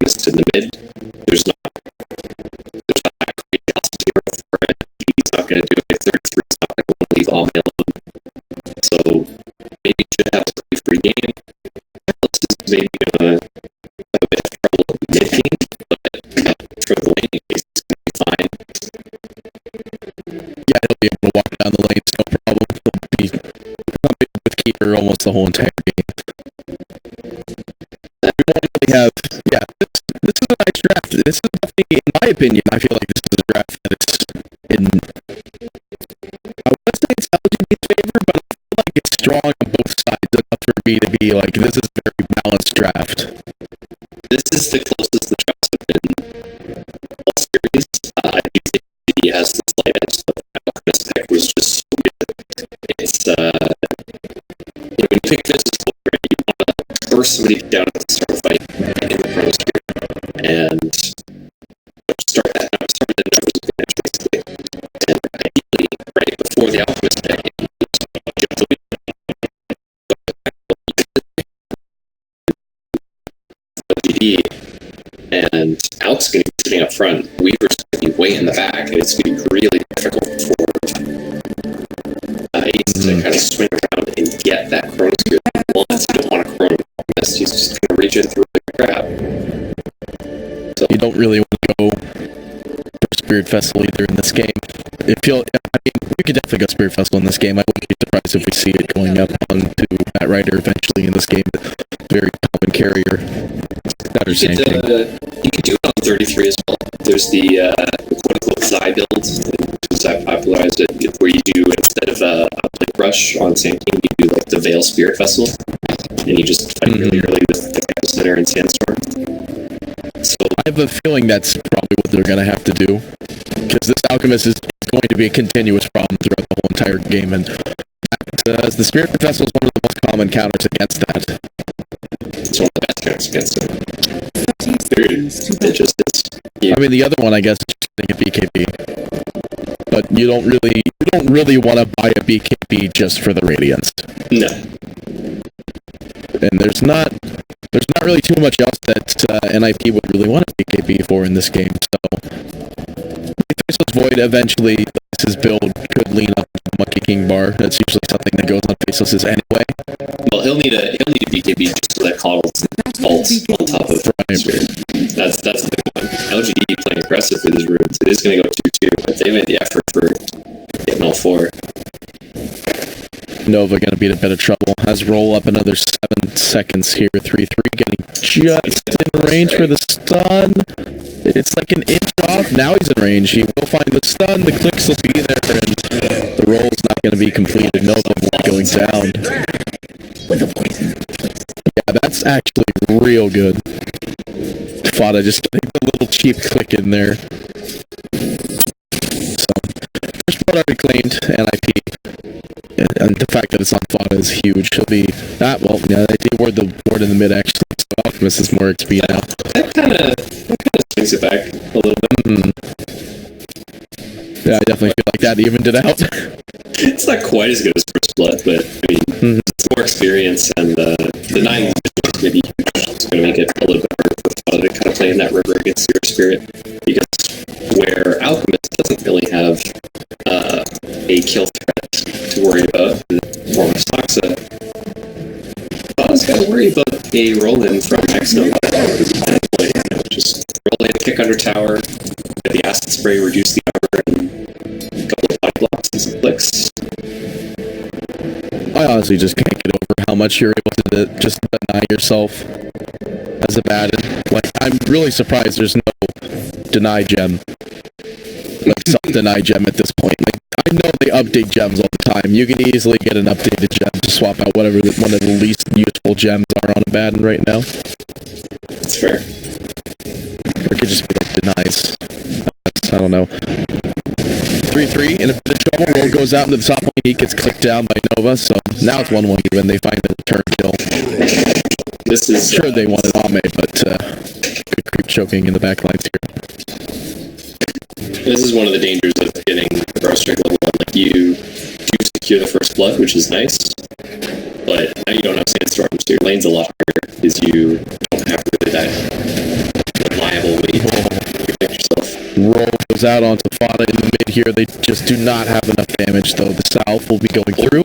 Alchemist in the mid. There's not that great else to do for it. He's not going to do it. 33 is not going to leave all alone. So maybe you should have to play free game. Else is maybe going to have a bit of trouble mid-game, but for the lane, it's going to be fine. Yeah, he'll be able to walk down the lanes, no problem. He'll be with keeper almost the whole entire game. This is a nice draft. This is definitely, in my opinion, I feel like this is a draft that it's in, I would say it's LGD's favor, but I feel like it's strong on both sides enough for me to be like, this is a very balanced draft. This is the closest the drafts have been all series. I do think he has the slight edge. The Alchemist pick was just so good. It's, when you pick this, you want to force somebody down at the start of the fight in the Chrono Sphere and start the numbers advantage, basically. And ideally, right before the Alchemist pick, LGD, and Al's going to be sitting up front. Weaver's going to be way in the back, and it's going to be really difficult for Ace to kind of swing around and get that Chrono Sphere. Well, you don't want a Chrono Alchemist. He's just going to reach in through the grab. So, you don't really want to go for Spirit Festival either in this game. We could definitely go Spirit Festival in this game. I wouldn't be surprised if we see it going up onto Matt Ryder eventually in this game. Very common carrier. You could do it on 33 as well. There's the quote-unquote Psy build, which I popularized it, where you do, instead of a Blink Rush on Sand King, you do like the Veil Spirit Festival, and you just fight really early with the Epicenter and Sandstorm. So I have a feeling that's probably what they're going to have to do, because this Alchemist is going to be a continuous problem throughout the whole entire game, and the Spirit Festival is one of the most common counters against that. It's one of the best counters against it. It just is. Yeah. I mean, the other one, I guess, is just a BKB, but you don't really want to buy a BKB just for the Radiance. No. And there's not really too much else that NIP would really want a BKB for in this game. So, Faceless Void eventually, his build could lean up to Monkey King Bar. That's usually something that goes on Faceless's anyway. Well, he'll need a BKB just so that Coddle's ults on top of Spirit. That's the big one. LGD playing aggressive with his runes. It is going to go 2-2, but they made the effort for getting all 4. Nova going to be in a bit of trouble. Has roll up another 7 seconds here. 3-3 getting just in range for the stun. It's like an inch off. Now he's in range. He will find the stun. The clicks will be there, and the roll's not going to be completed. Nova going down. Yeah, that's actually real good. Fada just getting the little cheap click in there. So, first blood already claimed, NIP. And the fact that it's on Fada is huge. He'll be that well. Yeah, they did ward the ward in the mid actually. So Optimus is more XP now. That kind of swings it back a little bit. Yeah, I definitely feel like that evened it out. It's not quite as good as First Blood, but I mean, it's more experience, and the 9 is maybe it's going to make it a little bit harder for Fada to kind of play in that river against your Spirit, because where Alchemist doesn't really have a kill threat to worry about, and former Soxa, Fada's got to worry about a roll-in from X-Nova. Just roll in, kick under tower, get the acid spray, reduce the armor, and a couple of body blocks and some clicks. I honestly just can't get over how much you're able to just deny yourself as a Baden. Like, I'm really surprised there's no deny gem. Like, self-deny gem at this point. Like, I know they update gems all the time. You can easily get an updated gem to swap out whatever one of the least useful gems are on a Baden right now. That's fair. Or it could just be like denies. I don't know. 3-3 in a bit of trouble. Roll goes out into the top lane. He gets clicked down by Nova. So now it's 1-1 even. They find the return kill. This is sure they wanted Ame, but good creep choking in the back lines here. This is one of the dangers of getting Bro Strike level 1. Like, you do secure the first blood, which is nice, but now you don't have Sandstorm, so your lane's a lot harder because you don't have really that goes out onto Fada in the mid here. They just do not have enough damage, though. The South will be going through.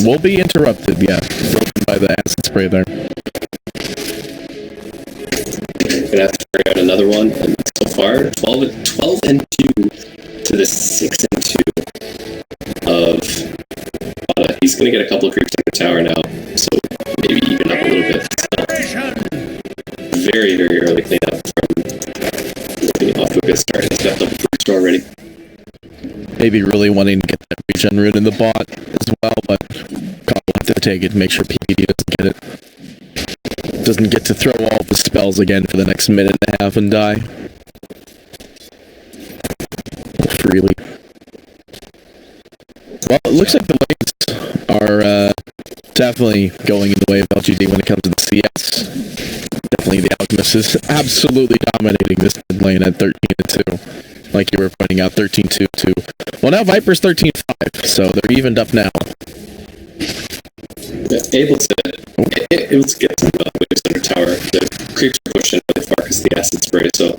Will be interrupted, yeah. Broken by the acid spray there. Gonna have to figure out another one. And so far, 12 and 2 to the 6 and 2 of Fada. He's gonna get a couple of creeps in the tower now, so maybe even up a little bit. Very, very early cleanup from looking off to a good start. He's got double creeps already. Maybe really wanting to get that regen rune in the bot as well, but God wanted to take it to make sure PPD doesn't get it. Doesn't get to throw all the spells again for the next minute and a half and die. Freely. Well, it looks like the lanes are definitely going in the way of LGD when it comes to the CS. Definitely the Alchemist is absolutely dominating this mid lane at 13-2. Like you were pointing out, 13-2. Well, now Viper's 13-5, so they're evened up now. Able to get to the Epicenter tower. The creeps are pushing really far because of the acid spray, so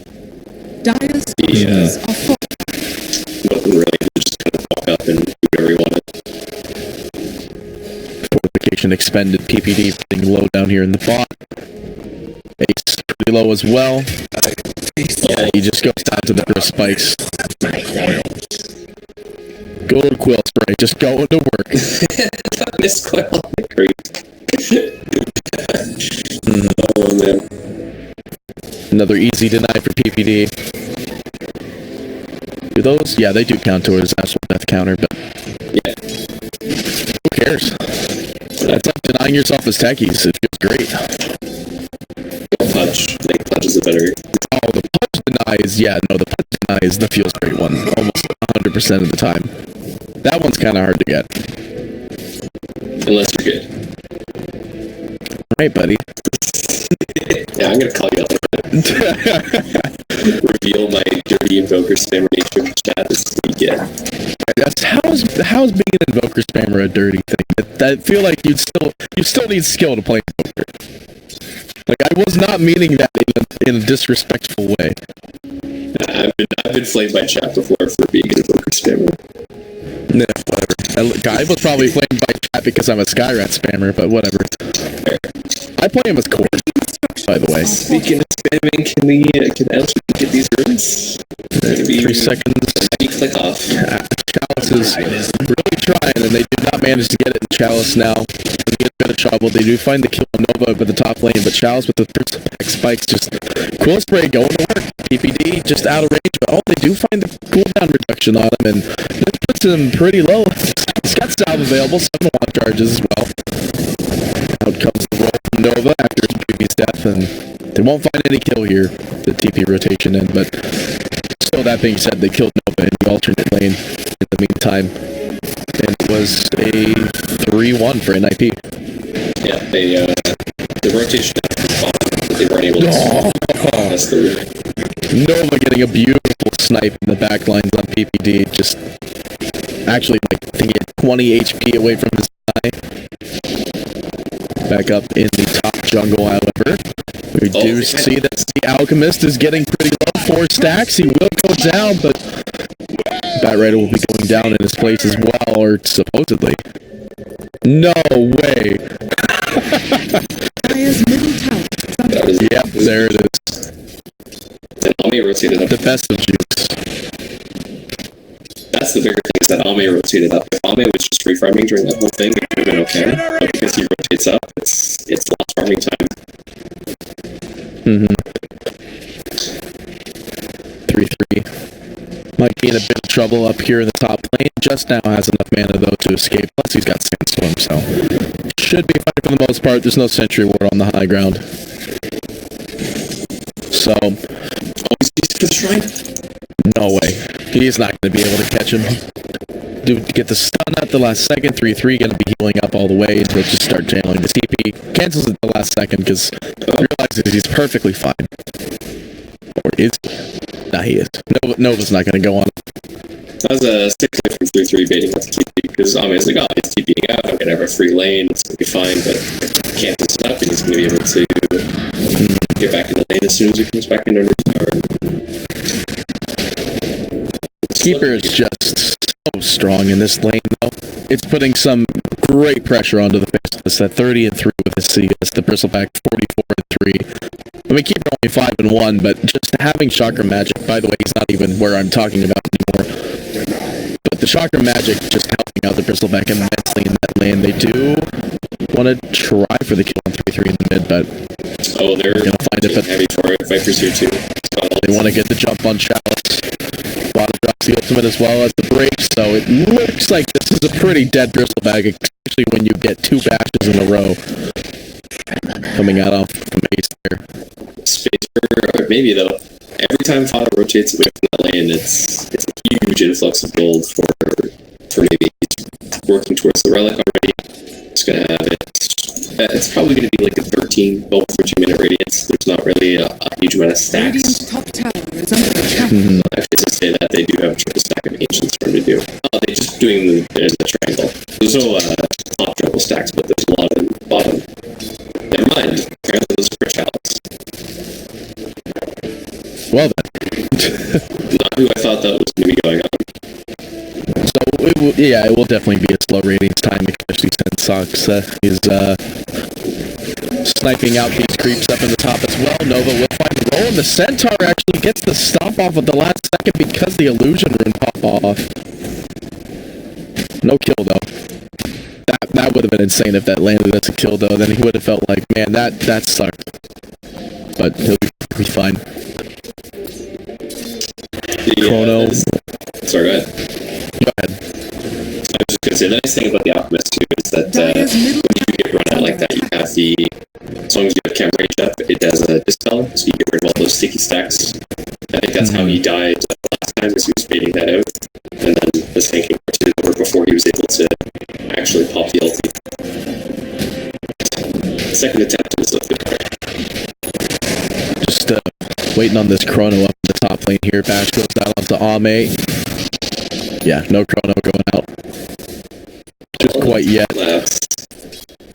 Milton really just kind of walk up and do whatever he wanted. Fortification expended, PPD getting low down here in the bot. Ace pretty low as well. Yeah, he just goes down to the first spikes. Go to Quill Spray, just go to work. Missed Quill on the creep. Oh man. Another easy deny for PPD. Do those? Yeah, they do count towards absolute death counter, but yeah. Who cares? That's like denying yourself as techies. It feels great. Punch. I think punch is a better. Oh, the punch denies. Yeah, no, the punch denies the feels great one. Almost 100% of the time. That one's kind of hard to get. Unless you're good. Alright, buddy. Yeah, I'm gonna call you out like that. Reveal my dirty invoker spammer nature in chat. This is what you get. How's being an invoker spammer a dirty thing? I feel like you still need skill to play invoker. Like, I was not meaning that in a disrespectful way. I've been flamed by chat before for being an invoker spammer. Nah, whatever. I was probably flamed by chat because I'm a Skyrat spammer, but whatever. I play him as core, by the way. Speaking of spamming, can LG get these runes? 3 seconds. Click off. Chalice is really trying, and they do not manage to get it in Chalice now. They get a bit of trouble. They do find the kill on Nova up at the top lane, but Chalice with the first spikes just Quill Spray going to work. PPD just out of range, but they do find the cooldown reduction on him, and this puts him pretty low. He's got salve available, 7 lock charges as well. Out comes the roll from Nova after his previous death, and they won't find any kill here, the TP rotation in, but still, that being said, they killed Nova in the alternate lane in the meantime, and it was a 3-1 for NIP. Yeah, the rotation they weren't able to that's the Nova getting a beautiful snipe in the back lines on PPD, just actually, like, I think he had 20 HP away from his eye. Back up in the top jungle, however. We do see that the Alchemist is getting pretty low. 4 stacks, he will go down, but Bat Rider will be going down in his place as well, or supposedly. No way! Yep, there it is. And Ame rotated up. The best of juice. That's the bigger thing, is that Ame rotated up. If Ame was just free farming during that whole thing, it could have been okay. But because he rotates up, it's lost farming time. 3-3. Might be in a bit of trouble up here in the top lane. Just now has enough mana, though, to escape. Plus, he's got Sandstorm, so should be fine for the most part. There's no Sentry Ward on the high ground. So, always used for the shrine? No way. He's not going to be able to catch him. Get the stun at the last second. 3-3 going to be healing up all the way until just start channeling the TP. Cancels it the last second because realizes he's perfectly fine. Or is he? Nah, he is. Nova's not going to go on. That was a 6 from 3-3 baiting up the TP because Ame's like, oh, he's TPing out. I'm going to have a free lane. It's going to be fine, but cancels it up and he's going to be able to get back in the lane as soon as he comes back into his tower. Keeper is just so strong in this lane, though. It's putting some great pressure onto the Faceless at 30-3 with his CS. The Bristleback 44-3. I mean, Keeper only 5-1, but just having Chakra Magic, by the way, he's not even where I'm talking about anymore. But the Chakra Magic just helping out the Bristleback immensely in that lane. They do want to try for the kill on 3-3 in the mid, but they're going to find it. But heavy for it. Vipers here too. They want to get the jump on Chalice. Bottom drops the ultimate as well as the break, so it looks like this is a pretty dead Bristleback, especially when you get 2 bashes in a row coming out off from Ace there. Spacer, maybe though. Every time Fada rotates away from that lane, it's a huge influx of gold for maybe working towards the relic already. It's gonna have it. It's probably gonna be like a 13 minute radius. There's not really a huge amount of stacks. Top tower is under attack. Actually, to say that they do have a triple stack of ancients for him to do. They're just doing the triangle. There's no top triple stacks, but there's a lot in the bottom. Never mind. Apparently, those are for Chalice. Well then. Not who I thought that was going to be going on. So, it will definitely be a slow ratings time, especially since Sox is sniping out these creeps up in the top as well. Nova will find the roll, and the Centaur actually gets the stop off at the last second because the illusion rune pop off. No kill though. That would have been insane if that landed as a kill though. Then he would have felt like, man, that sucked. But he'll be fine. Chrono. Sorry, go ahead. Go ahead. I was just going to say, the nice thing about the Alchemist too is that when you do get run out like that, you have as long as you have camera range up, it does a dispel, so you get rid of all those sticky stacks. I think that's how he died last time, was he was baiting that out, and then the tanking did over before he was able to actually pop the ulti. Second attempt was a bit better. Just waiting on this Chrono up in the top lane here. Bash goes down onto Ame. Yeah, no Chrono going out. Just quite yet.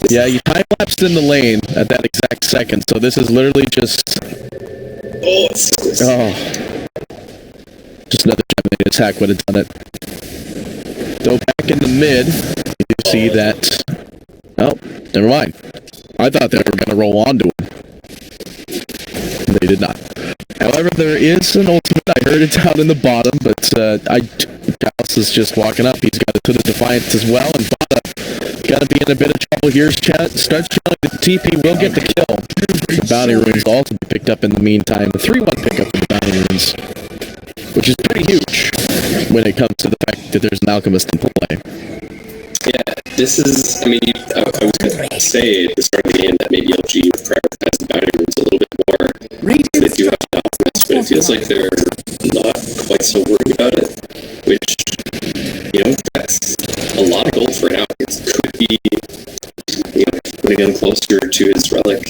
Yeah, you time-lapsed in the lane at that exact second, so this is literally just... Just another Gemini attack would have done it. Though back in the mid, you do see that... Oh, never mind. I thought they were going to roll onto him. They did not. However, there is an ultimate. I heard it down in the bottom, but Dallas is just walking up. He's got a ton of Defiance as well, and Bada gonna be in a bit of trouble here. Starts channeling the TP, will get the kill. The bounty runes will also be picked up in the meantime. The 3-1 pickup for the bounty runes, which is pretty huge when it comes to the fact that there's an alchemist in play. Yeah, this is, I mean, I was going to say at the start of the game that maybe LG would prioritize the bounty runes a little bit more. They do have an alchemist, but it feels like they're not quite so worried about it, which, that's a lot of gold for an alchemist. Could be, putting him closer to his relic.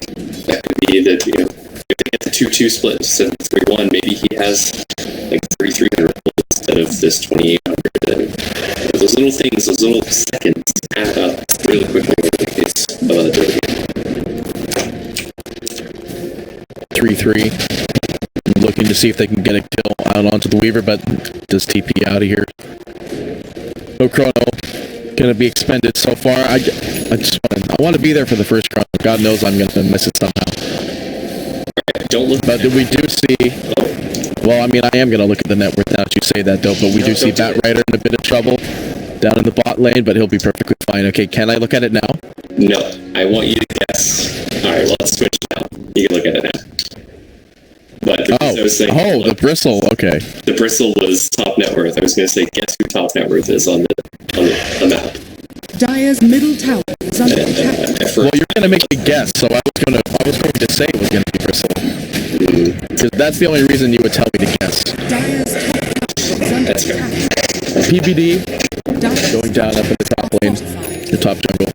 That could be that, if they get the 2-2 split instead of 3-1, maybe he has like 3,300 gold instead of this 2,800. And those little things, those little seconds add up really quickly in the case of a Dota game. 3-3. Looking to see if they can get a kill out onto the Weaver, but does TP out of here. No Chrono. Gonna be expended so far. I want to be there for the first Chrono. God knows I'm gonna miss it somehow. Don't look. But we do see. Well, I mean, I am gonna look at the net worth now that you say that, though. But we do see Bat Rider in a bit of trouble down in the bot lane, but he'll be perfectly fine. Okay, can I look at it now? No, I want you to guess. All right, well, let's switch now. You can look at it now. But the bristle. Okay. The bristle was top net worth. I was going to say, guess who top net worth is on the map. Dire's middle tower is under attack. Well, you're going to make me guess, so I was going to say it was going to be bristle. Because that's the only reason you would tell me to guess. Dire's top tower is under attack. PBD going down up in the top lane, the top jungle.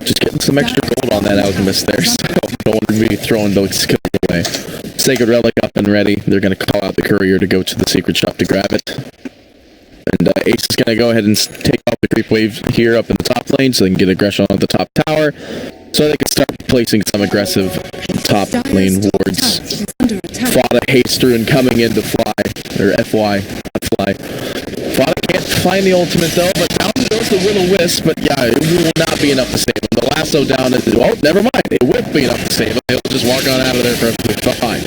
Just getting some extra gold on that alchemist there, so don't want to be throwing those kills away. Sacred Relic up and ready. They're going to call out the courier to go to the secret shop to grab it. And Ace is going to go ahead and take off the creep wave here up in the top lane so they can get aggression on the top tower, so they can start placing some aggressive top lane wards. Fada haste through and coming into fly, or FY, fly. Fada can't find the ultimate though, but down goes the Will-O-Wisp, but yeah, it will not be enough to save him. The lasso down is, oh, never mind, it will be enough to save him. He'll just walk on out of there perfectly fine.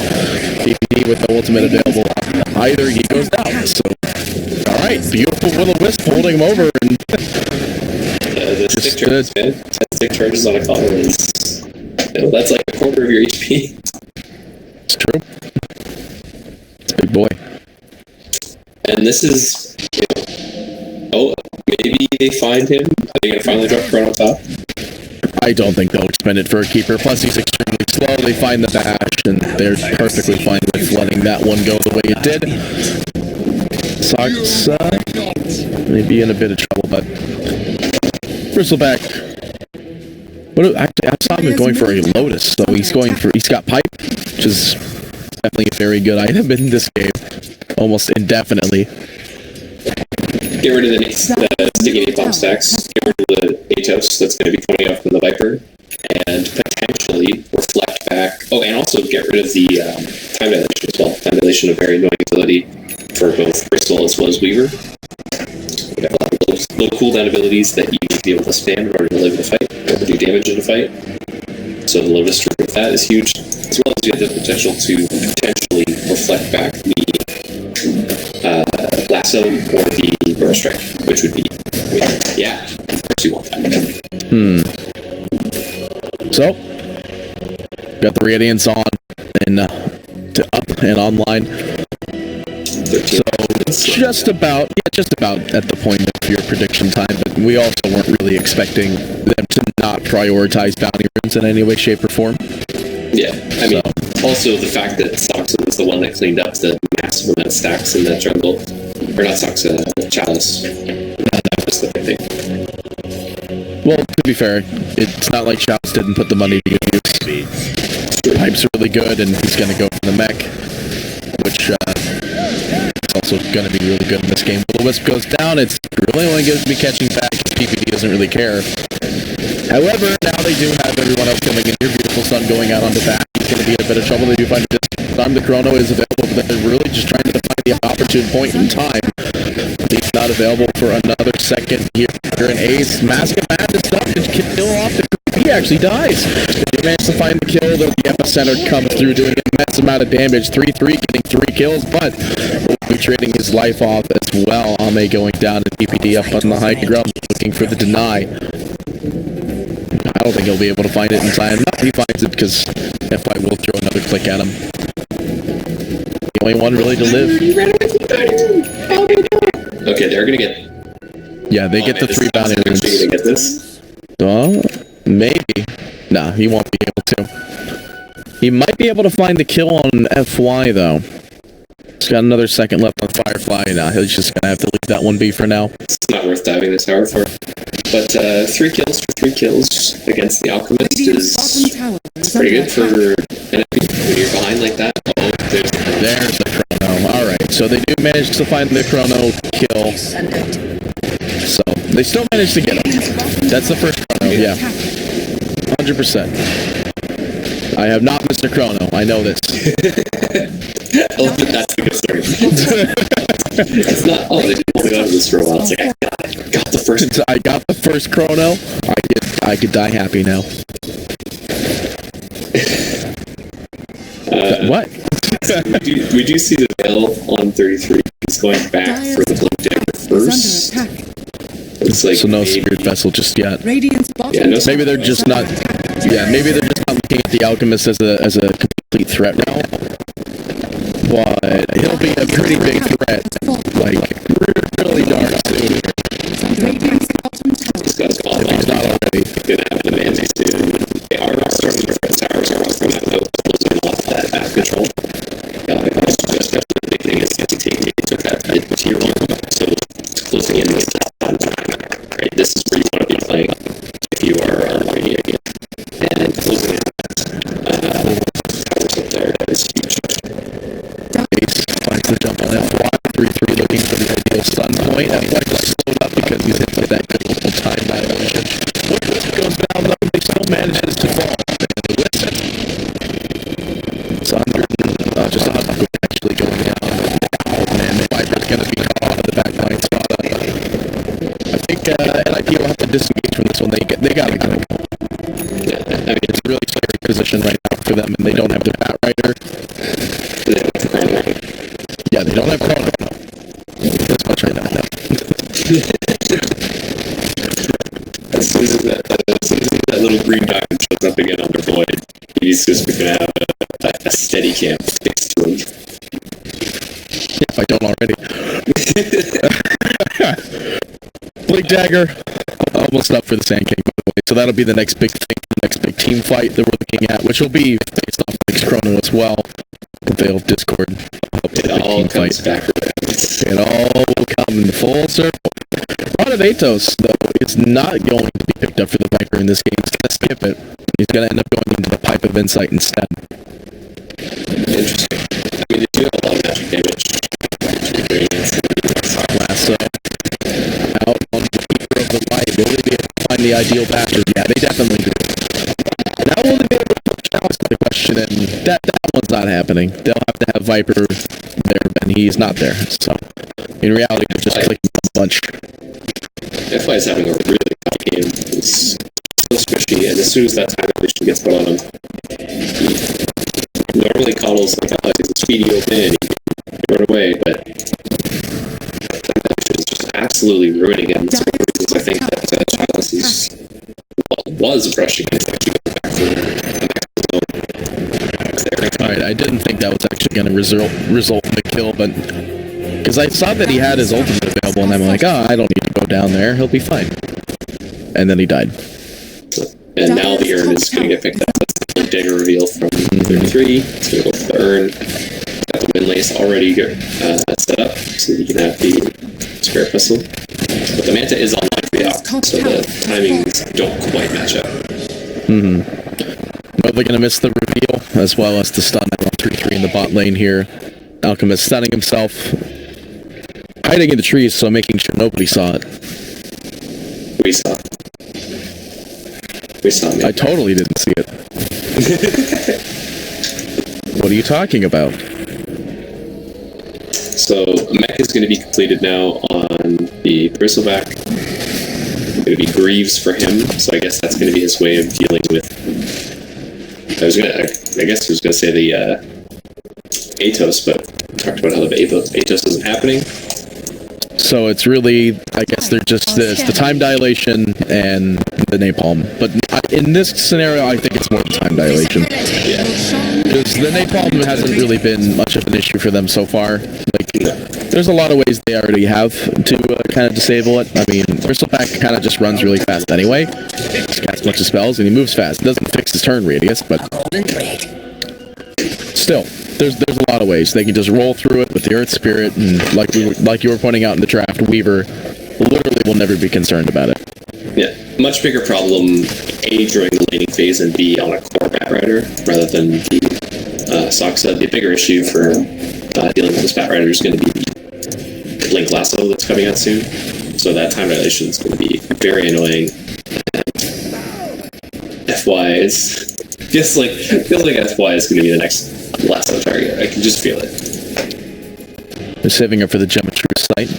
PPD with the ultimate available, either he goes down, so, alright, beautiful Will-O-Wisp holding him over, and the stick charges, man. 10 stick charges on a collar is, that's like a quarter of your HP. It's true. It's a big boy. And this is, oh, maybe they find him. Are they gonna finally drop Chrono top? I don't think they'll expend it for a keeper. Plus, he's extremely slow. They find the bash, and they're perfectly fine with letting that one go the way it did. Sox may be in a bit of trouble, but Bristleback. What? Actually, I saw him going for a Lotus, so he's got Pipe, which is definitely a very good item in this game, almost indefinitely. Get rid of the sticky bomb stacks. Get rid of the Atos that's going to be coming out from the Viper, and potentially reflect back. Oh, and also get rid of the time dilation as well. Time dilation, a very annoying ability for both Bristol as well as Weaver. We have a lot of low cooldown abilities that you need to be able to spam in order to live in a fight or do damage in a fight. So the Lotus Strike with that is huge, as well as you have the potential to potentially reflect back the Lasso or the Burrow Strike, which would be, yeah, of course you want that. So, got the Radiance on and up and online. 13. So just about at the point of your prediction time, but we also weren't really expecting them to not prioritize bounty runes in any way, shape, or form. Yeah, I mean, also the fact that Soxa was the one that cleaned up the massive amount of stacks in that jungle, or not Soxa, Chalice. That was the big thing. Well, to be fair, it's not like Chalice didn't put the money to good use. Pipe's really good, and he's going to go for the mech, which is also going to be really good in this game. Will-O-Wisp goes down, it's really only going to be catching back because PPD doesn't really care. However, now they do have everyone else coming in here. Beautiful Sun going out on the back. He's going to be in a bit of trouble. They do find this time the Chrono is available, but they're really just trying to find the opportune point in time. He's not available for another second here. An ace. Mask of Madness to kill off the Chrono. He actually dies. They managed to find the kill, though the Epicenter comes through doing an immense amount of damage. 3-3, getting 3 kills, but will be trading his life off as well. Ame going down and PPD up on the high ground, looking for the deny. I don't think he'll be able to find it in time. No, he finds it because FY will throw another click at him. The only one really to live. Okay, they're gonna get. Yeah, they get the 3 bounty runes. Gonna get this? Maybe. Nah, he won't be able to. He might be able to find the kill on FY though. He's got another second left on Firefly. Now he's just gonna have to leave that one be for now. It's not worth diving this hour for. But 3 kills for 3 kills against the Alchemist is pretty good for an enemy when you're behind like that. Oh, there's the Chrono. Alright, so they do manage to find the Chrono kill. So, they still managed to get him. That's the first Chrono, yeah. 100%. I have not missed a Chrono, I know this. Oh, that's a good story. It's not, oh, they didn't hold me on to this for a while. It's like, I got the first. I got the first Chrono. I could die happy now. What? we do see the Veil on 33. He's going back for the Blue Dagger first. It's like so no Spirit Vessel just yet. Yeah, no, maybe they're just not. Yeah, maybe they're just not looking at the Alchemist as a complete threat now. But he'll be a pretty big threat. Like really dark soon. This guy's gone. If he's not already. Gonna have an Manzi soon. They are starting to friend towers around from that note. Those are not that map control. Just the big thing is to take that tier 1. So it's closing in against that time. Right? This is where you want to be playing if you are running again. And closing in towers up there, that is huge. Ace finds the jump on FY. 3-3 looking for the ideal stun point. FY just slowed up because he's hit by that good little time violation. Will-O-Wisp goes down though, they still manages to fall. It's under, just they gotta go. Yeah, I mean, It's a really scary position right now for them, and they don't have their Bat Rider. Yeah, they don't have Chrono. That's much right now. No. As soon as that little green diamond shows up again on the void, he's just going to have a steady camp fixed to him. If I don't already. Blink Dagger, almost up for the Sand King, by the way. So that'll be the next big thing, the next big team fight that we're looking at, which will be based off Nick's Chrono as well. They'll Discord. It all comes back around. It all will come in full circle. Rod of Atos, though, is not going to be picked up for the Viper in this game. He's going to skip it. He's going to end up going into the Pipe of Insight instead. Interesting. I mean, they do have a lot of magic damage. Lasso out on the Keeper of the Light. Will they be able to find the ideal bastard? Yeah, they definitely do. Now will they be able to put Chalice to the question, and that one's not happening. They'll have to have Viper there, and he's not there. So, in reality, they're just clicking a bunch. FY is having a really tough game. It's so squishy, and as soon as that time dilation gets put on him, he normally coddles like, oh, he's a speedy open, he can run away, but that dilation is just absolutely ruining him. That's one of the reasons I think that Chalice is, was rushing it. It's actually going back to the max. Alright, I didn't think that was actually going to result in the kill, but because I saw that he had his ultimate available, and I'm like, oh, I don't need to go down there, he'll be fine. And then he died. And now the urn is going to get picked up. That's the Blink Dagger reveal from 33. It's going to go for the urn. Got the Windlace already set up, so you can have the Spirit Pistol. But the Manta is online for the out, so the timings don't quite match up. Well, they're going to miss the reveal, as well as the stun on 3-3 in the bot lane here. Alchemist stunning himself, hiding in the trees, so making sure nobody saw it. We saw. Me. I totally didn't see it. What are you talking about? So, mech is going to be completed now on the Bristleback. It's going to be Greaves for him, so I guess that's going to be his way of dealing with... I guess I was going to say the Atos, but talked about how the Atos isn't happening. So it's really, I guess they're just it's the time dilation and the napalm. But in this scenario, I think it's more the time dilation. Yeah. Because the napalm hasn't really been much of an issue for them so far. Like, there's a lot of ways they already have to kind of disable it. I mean, Bristleback kind of just runs really fast anyway. Just casts a bunch of spells and he moves fast. It doesn't fix his turn radius, but still. There's a lot of ways. They can just roll through it with the Earth Spirit, and like you were pointing out in the draft, Weaver literally will never be concerned about it. Yeah, much bigger problem, A, during the laning phase, and B, on a core Bat Rider, rather than the Soxa. The bigger issue for dealing with this Bat Rider is going to be the Link Lasso that's coming out soon. So that time dilation is going to be very annoying. And FY is... feels like FY is going to be the next lasso target. I can just feel it. They're saving up for the Gem of Truth sight.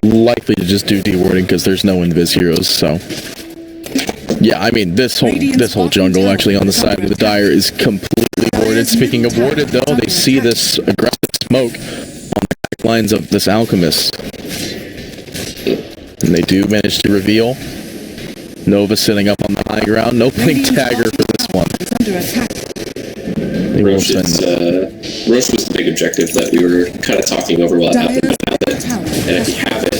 Likely to just do dewarding because there's no invis heroes, so... Yeah, I mean, this whole jungle actually on the side of the Dire is completely warded. Speaking of warded, though, they see this aggressive smoke on the back lines of this Alchemist. And they do manage to reveal. Nova sitting up on the high ground. No Blink Dagger for this one. Roche was the big objective that we were kind of talking over while it happened. And if you have it...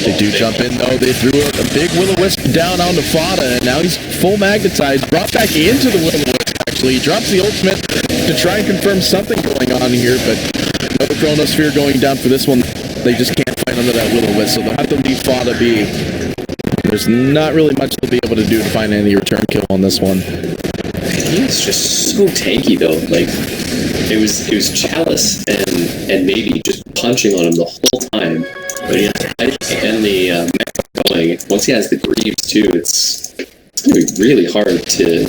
They do jump in, though. They threw a big Will-O-Wisp down onto Fada, and now he's full magnetized. Brought back into the Will-O-Wisp, actually. He drops the ultimate to try and confirm something going on here, but no Chronosphere going down for this one. They just can't fight under that Will-O-Wisp, so they'll have to leave Fada be. There's not really much they'll be able to do to find any return kill on this one. He's just so tanky though. Like it was Chalice and maybe just punching on him the whole time. But he has and the mech going. Once he has the Greaves too, it's gonna be really hard to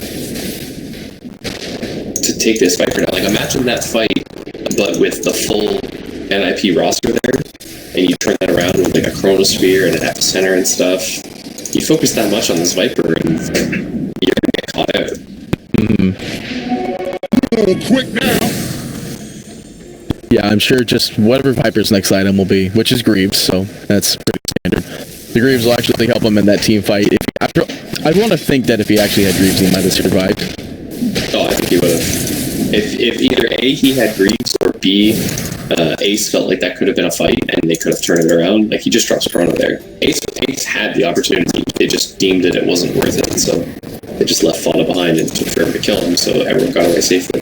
take this fight for now. Like imagine that fight, but with the full NIP roster there, and you turn that around with like a Chronosphere and an Epicenter and stuff. you focus that much on this Viper, and you're gonna get caught out. Oh, quick now! Yeah, I'm sure just whatever Viper's next item will be, which is Greaves, so that's pretty standard. The Greaves will actually help him in that team fight. I want to think that if he actually had Greaves, he might have survived. Oh, I think he would have. If either A, he had Greaves, or B, Ace felt like that could have been a fight, and they could have turned it around. Like, he just drops Chrono there. Ace had the opportunity. They just deemed it wasn't worth it, so they just left Fauna behind and took forever to kill him, so everyone got away safely.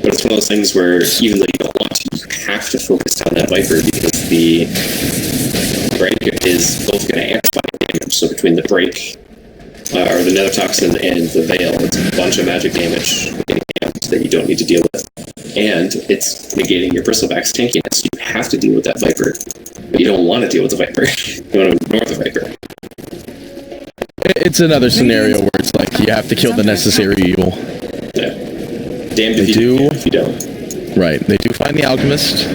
But it's one of those things where, even though you don't want to, you have to focus on that Viper, because the break is both going to amplify damage. So between the break, or the Nether Toxin and the Veil, it's a bunch of magic damage that you don't need to deal with. And it's negating your Bristleback's tankiness. You have to deal with that Viper. But you don't want to deal with the Viper. You want to ignore the Viper. It's another scenario where it's like you have to kill the necessary evil. Yeah. Damned if you don't. Right. They do find the Alchemist,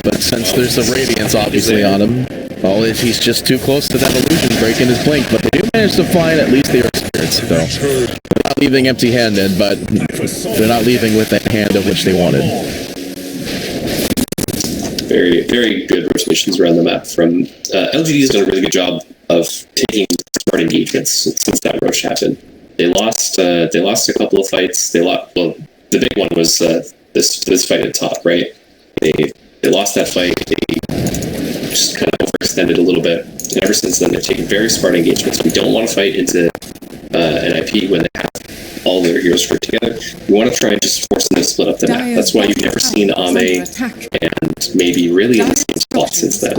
but since there's a Radiance obviously on him, well, if he's just too close to that illusion breaking his blink, but they do manage to find at least the Earth Spirits, though. They're not leaving empty-handed, but they're not leaving with that hand of which they wanted. Very, very good rotations around the map from LGD has done a really good job of taking smart engagements since that rush happened. They lost a couple of fights. Well, the big one was this fight at top, right? They lost that fight. They just kind of overextended a little bit. And ever since then, they've taken very smart engagements. We don't want to fight into an IP when they have all their heroes grouped together. We want to try and just force them to split up the map. That's why you've never seen Ame and maybe really in the same spot since then.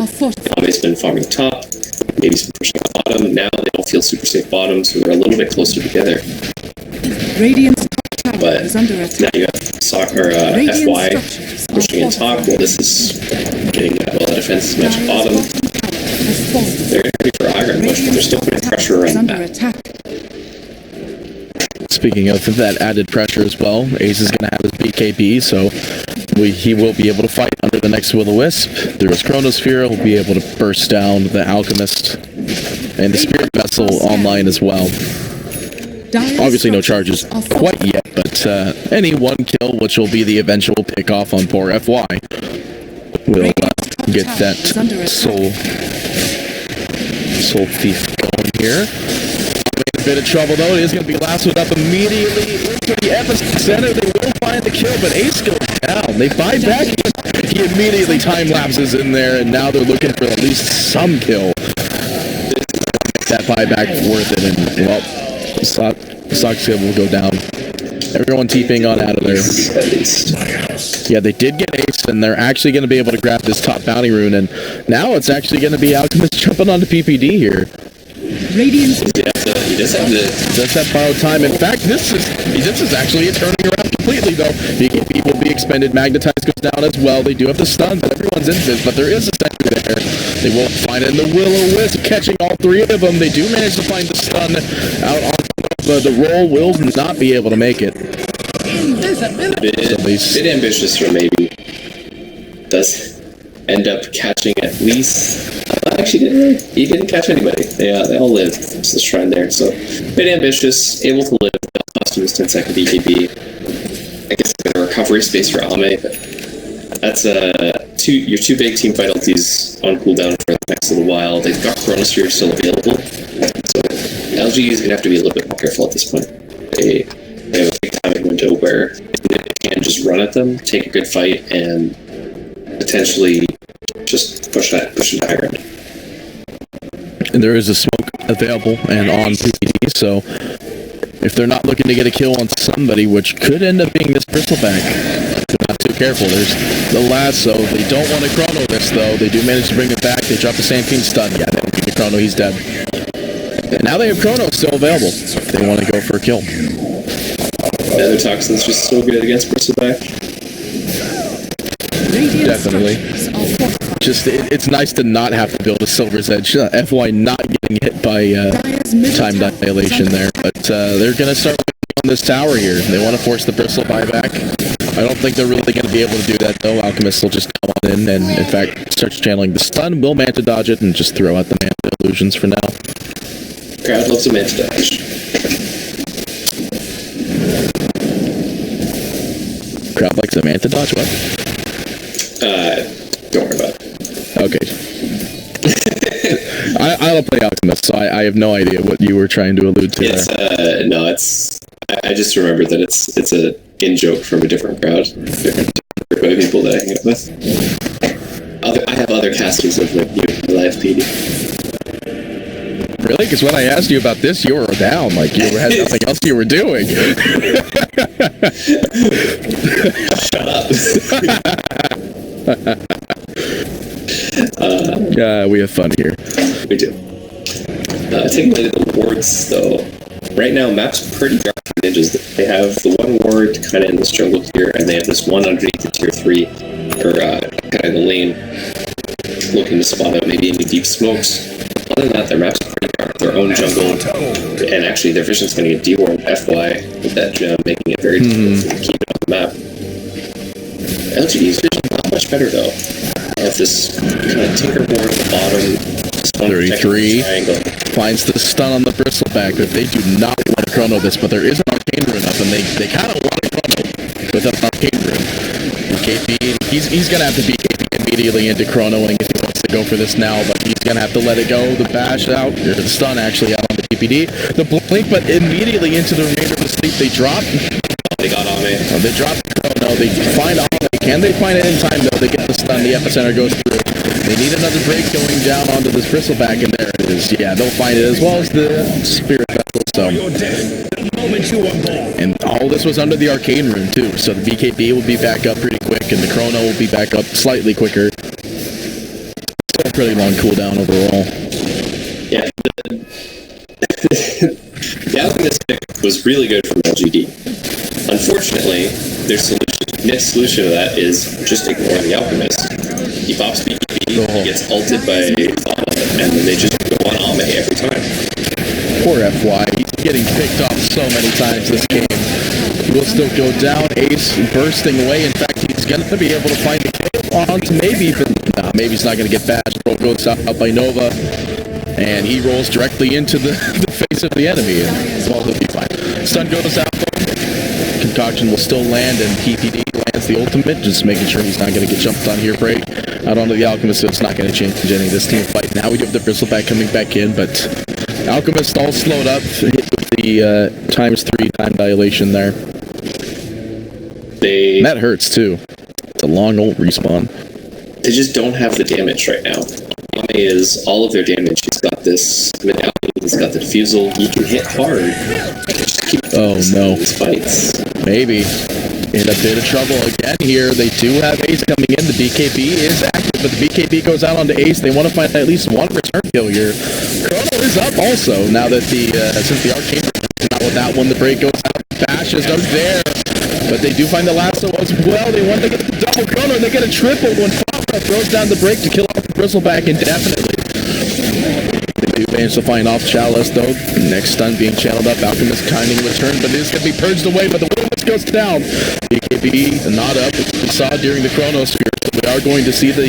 Ame's been farming top, maybe he's been pushing on bottom. Now they all feel super safe bottom, so they're a little bit closer together. But now you have FY pushing in top. Well, this is getting that well defense match bottom. They're ready for high ground push, but they're still putting pressure around the map. Speaking of that added pressure as well, Ace is going to have his BKB, so he will be able to fight under the next Will-O-Wisp. Through his Chronosphere, he'll be able to burst down the Alchemist and the Spirit Vessel online as well. Obviously no charges quite yet, but any one kill, which will be the eventual pick-off on poor FY, will get that Soul Thief going here. In a bit of trouble though, it is going to be lassoed up immediately into the Epicenter. They will find the kill, but Ace goes down. They buy back. He immediately time lapses in there, and now they're looking for at least some kill. That buyback worth it, and well, Sock's will go down. Everyone TPing on out of there. Yeah, they did get Ace, and they're actually going to be able to grab this top bounty rune, and now it's actually going to be Alchemist jumping onto PPD here. Radiance. He does have borrowed time. In fact, this is actually a turning around completely, though. BKB will be expended. Magnetize goes down as well. They do have the stun, but everyone's in this, but there is a sentry there. They won't find it in the Will-O-Wisp, catching all three of them. They do manage to find the stun out on the roll. Will not be able to make it. Bit ambitious for maybe. Does end up catching at least. Actually, he didn't catch anybody. They all lived. There's this shrine there. So, bit ambitious, able to live. Cost him his 10-second BKB. I guess a recovery space for Ame, but that's your two big team vitalities on cooldown for the next little while. They've got Chronosphere still available, so LG is going to have to be a little bit more careful at this point. They have a big timing window where they can just run at them, take a good fight, and potentially just push it high ground. And there is a smoke available and on PPD, so if they're not looking to get a kill on somebody, which could end up being this Bristleback, they're not too careful. There's the lasso. They don't want to chrono this, though. They do manage to bring it back. They drop the Stampede stun. Yeah, they don't get the chrono. He's dead. And now they have chrono still available if they want to go for a kill. Nether Toxin's just so good against Bristleback. Definitely. Just it's nice to not have to build a Silver's Edge. FY not getting hit by time dilation there, but they're gonna start on this tower here. They want to force the Bristle buyback. I don't think they're really going to be able to do that, though. Alchemist will just come on in and, in fact, starts channeling the stun. Will Manta dodge it and just throw out the Manta illusions for now. Crowd loves a Manta dodge. Crowd likes a Manta dodge? What? Don't worry about it. Okay. I don't play Alchemist, so I have no idea what you were trying to allude to It's, there. no, it's... I just remembered that it's a in-joke from a different crowd. Different group of people that I hang out with. I have other casters of like you in live PD. Really? Because when I asked you about this, you were down. Like, you had nothing else you were doing. Shut up. Yeah, we have fun here. We do. Taking a look at the wards, though. Right now, map's pretty dark for ninjas. They have the one ward kind of in this jungle tier, and they have this one underneath the tier 3, or kind of in the lane, looking to spot out maybe any deep smokes. Other than that, their map's pretty dark. Their own jungle, and actually their vision's going to get dewormed FY with that gem, making it very difficult to keep it on the map. LGD's vision's not much better, though. They have this kind of tinker board at the bottom. 33 finds the stun on the Bristleback, but they do not want to chrono this, but there is an arcane rune up, and they kind of want to chrono with an arcane rune. BKB, he's going to have to BKB immediately into chronoing if he wants to go for this now, but he's going to have to let it go. The bash out, or the stun actually out on the PPD. The blink, but immediately into the remainder of the sleep, they drop. They got Ame. They drop the chrono, they find Ame. Can they find it in time, though? They get the stun, the Epicenter goes through. They need another break going down onto this Bristleback, and there it is. Yeah, they'll find it as well as the Spirit Vessel. So, and all this was under the Arcane Rune, too. So the BKB will be back up pretty quick, and the Chrono will be back up slightly quicker. Still a pretty long cooldown overall. Yeah. The Alchemist pick was really good from LGD. Unfortunately, their next solution to that is just ignore the Alchemist. He pops BKB, he gets ulted by Fauna, and then they just go on Ame every time. Poor FY, he's getting picked off so many times this game. He will still go down, Ace bursting away. In fact, he's going to be able to find a kill on to maybe even... Nah, maybe he's not going to get bashed. Roll goes out by Nova, and he rolls directly into the face of the enemy, and well, he'll be fine. Stun goes out, Concoction will still land, and PPD lands the ultimate, just making sure he's not going to get jumped on here, break out onto the Alchemist, so it's not going to change any of this team fight. Now we do have the Bristleback coming back in, but Alchemist all slowed up, hit with the ×3 time dilation there. That hurts, too. It's a long old respawn. They just don't have the damage right now. Ame is all of their damage. He's got this medallion, he's got the defusal, he can hit hard. Oh no. These fights. Maybe. In a bit of trouble again here. They do have Ace coming in. The BKB is active, but the BKB goes out onto Ace. They want to find at least one return kill here. Chrono is up also, now that since the Arcane is not with that one, the break goes out. Bash is up there. But they do find the lasso as well. They want to get the double chrono, and they get a triple when Fauna throws down the break to kill off the Bristleback indefinitely. They do manage to find off Chalice, though. Next stun being channeled up. Alchemist kinding return, but it is going to be purged away, but the Will-O-Wisp goes down. BKB not up, as we saw during the Chronosphere. So we are going to see the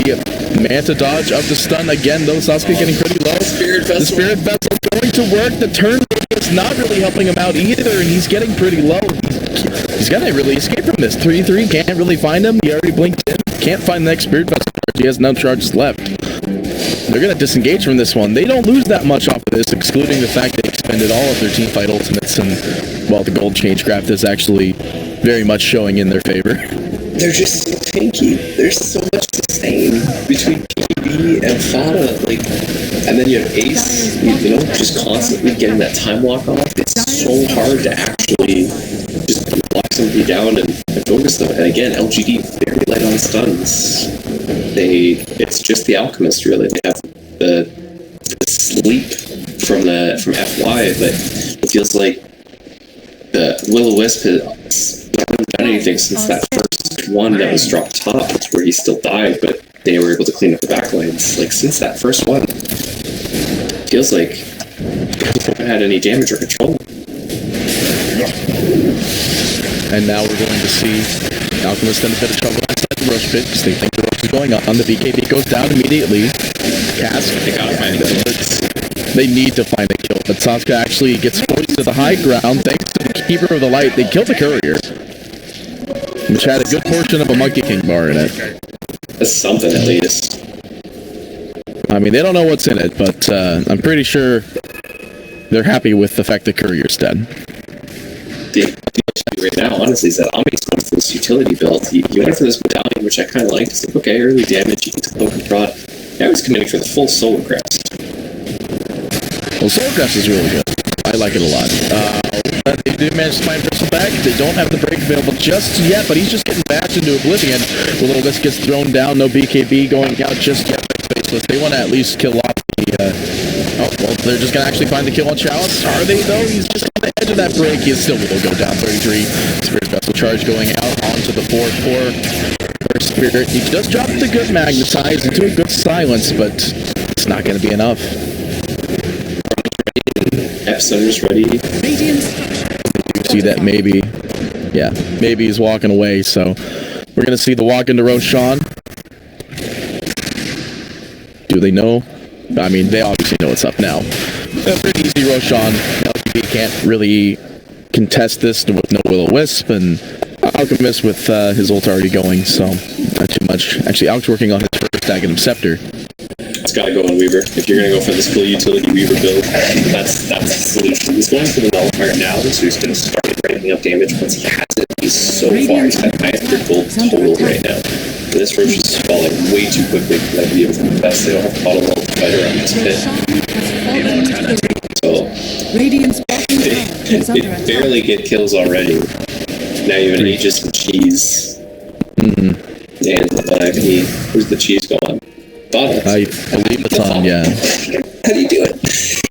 Manta dodge of the stun again, though. Sasuke getting pretty low. The Spirit Vessel going to work. The turn is not really helping him out either, and he's getting pretty low. He's got to really escape from this. 3-3, can't really find him. He already blinked in. Can't find the next Spirit Vessel. He has no charges left. They're going to disengage from this one. They don't lose that much off of this, excluding the fact they expended all of their teamfight ultimates, and, well, the gold change craft is actually very much showing in their favor. They're just so tanky. There's so much sustain between PB and Fauna, and then you have Ace, just constantly getting that time lock off. It's so hard to actually just lock somebody down and focus them. And again, LGD very light on stuns. It's just the Alchemist really. They have the sleep from FY, but it feels like the Will-O-Wisp hasn't done anything since that first one that was dropped top, where he still died, but they were able to clean up the backlines. Since that first one, it feels like they haven't had any damage or control. and now we're going to see Alchemist in a bit of trouble outside the Roche pit because they think the Roche is going on. The BKB goes down immediately. Cask, They gotta find it. they need to find a kill, but Sasuke actually gets forced to the high ground thanks to the Keeper of the Light. They kill the Courier, which had a good portion of a Monkey King bar in it. That's something, at least. I mean, they don't know what's in it, but I'm pretty sure they're happy with the fact that Courier's dead. The issue right now, honestly, is that Ami's going for this utility build. He went for this medallion, which I kind of liked. It's like, okay, early damage, you can poke and prod. Now he's committing for the full Solar Crest. Well, Soul Crest is really good. I like it a lot. They do manage to find Bristol back. They don't have the break available just yet, but he's just getting bashed into oblivion. Will this gets thrown down? No BKB going out just yet. Faceless. They want to at least kill off the... oh, well, they're just going to actually find the kill on Chalice. Are they, though? He's just on the edge of that break. He still will go down 33. Spirit Vessel charge going out onto the 4-4. Spirit. He does drop the good Magnetize into a good silence, but it's not going to be enough. Epicenter's ready. You see that maybe, yeah, maybe he's walking away, so we're going to see the walk into Roshan. Do they know? I mean, they obviously know what's up now. Pretty easy Roshan. LGD can't really contest this with no Will-O-Wisp, and Alchemist with his ult already going, so not too much. Actually, Alch's working on his first Aghanim Scepter. It's gotta go on Weaver. If you're gonna go for this full utility Weaver build, that's the solution. He's going for the Nullifier now, so he's gonna start ramping up damage once he has it. He's so far, he's at 900 gold total right now. And this Roche is falling way too quickly for that to be able to invest. They don't have a bottle of fight around this pit. So, they barely get kills already. Now you have an Aegis and Cheese. And where's the Cheese going? Dota. I believe it's on, yeah. How do you do it?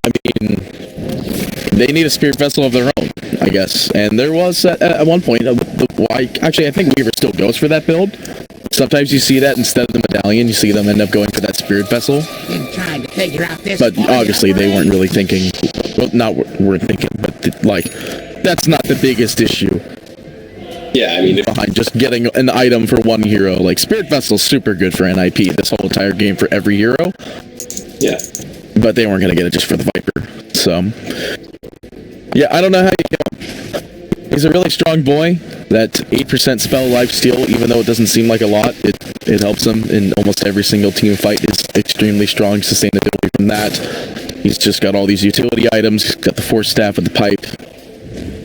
I mean, they need a Spirit Vessel of their own, I guess. And there was, at one point, actually, I think Weaver still goes for that build. Sometimes you see that instead of the Medallion, you see them end up going for that Spirit Vessel. But obviously, they weren't really thinking, well, not weren't thinking, but, like, that's not the biggest issue. Yeah, I mean, behind just getting an item for one hero. Like, Spirit Vessel's super good for NIP, this whole entire game for every hero. Yeah. But they weren't going to get it just for the Viper. So, yeah, I don't know how you kill him. He's a really strong boy. That 8% spell life steal, even though it doesn't seem like a lot, it helps him in almost every single team fight. Is extremely strong sustainability from that. He's just got all these utility items. He's got the Force Staff with the pipe.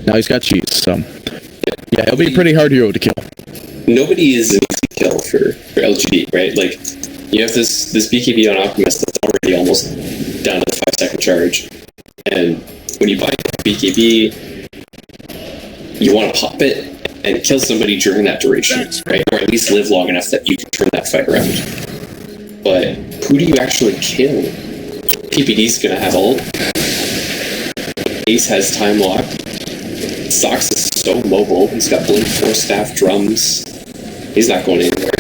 Now he's got Cheese, so... yeah, he'll be a pretty hard hero to kill. Nobody is an easy kill for LGD, right? Like, you have this BKB on Alchemist that's already almost down to the 5-second charge. And when you buy a BKB, you want to pop it and kill somebody during that duration, right? Or at least live long enough that you can turn that fight around. But who do you actually kill? PPD's gonna have ult. Ace has time lock. Sox is so mobile. He's got Blink, Force Staff, Drums. He's not going anywhere.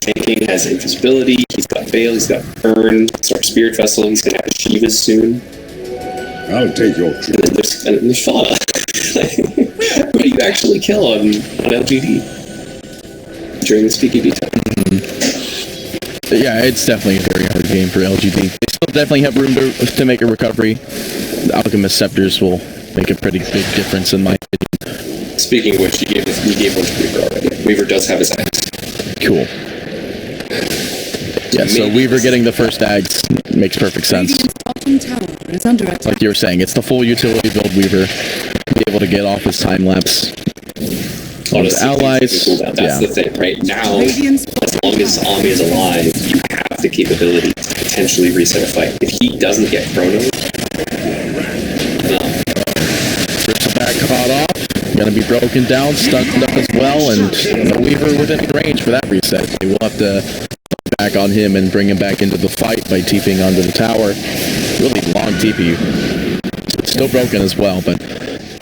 Tanking has invisibility. He's got Veil. He's got Burn. Start Spirit Vessel. He's going to have Shivas soon. I'll take your And then there's Fauna. Who do you actually kill on LGD during this PKB time? Yeah, it's definitely a very hard game for LGD. They still definitely have room to make a recovery. The Alchemist Scepters will make a pretty big difference in my opinion. Speaking of which, you gave one to Weaver already. Weaver does have his axe. Cool. Yeah, so Weaver getting the first ags makes perfect sense. Like you were saying, it's the full utility build Weaver. Be able to get off his time lapse. On his allies. That's the thing, right? Now, as long as Ami is alive, you have the capability to potentially reset a fight. If he doesn't get chrono, back caught off, gonna be broken down, stunned up as well, and no Weaver within range for that reset. They will have to back on him and bring him back into the fight by TPing onto the tower. Really long TP. It's still broken as well, but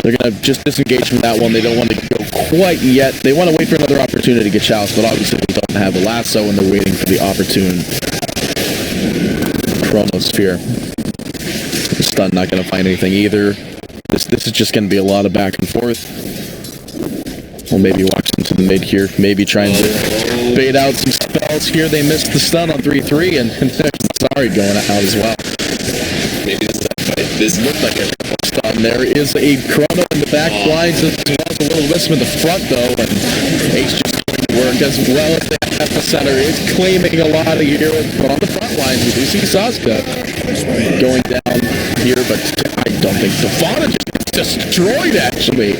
they're gonna just disengage from that one. They don't want to go quite yet. They want to wait for another opportunity to get Chalice, but obviously they don't have a lasso and they're waiting for the opportune Chronosphere. The stun not gonna find anything either. This is just going to be a lot of back and forth. Well, maybe walks into the mid here. Maybe trying to bait out some spells here. They missed the stun on 3-3, and sorry going out as well. Maybe this Looked like a stun. There is a chrono in the back blinds as well as a little wisp in the front, though, and Ace just work as well as the Epicenter is claiming a lot of here. But on the front lines, we do see Sasuke going down here, but I don't think Defana just destroyed, actually.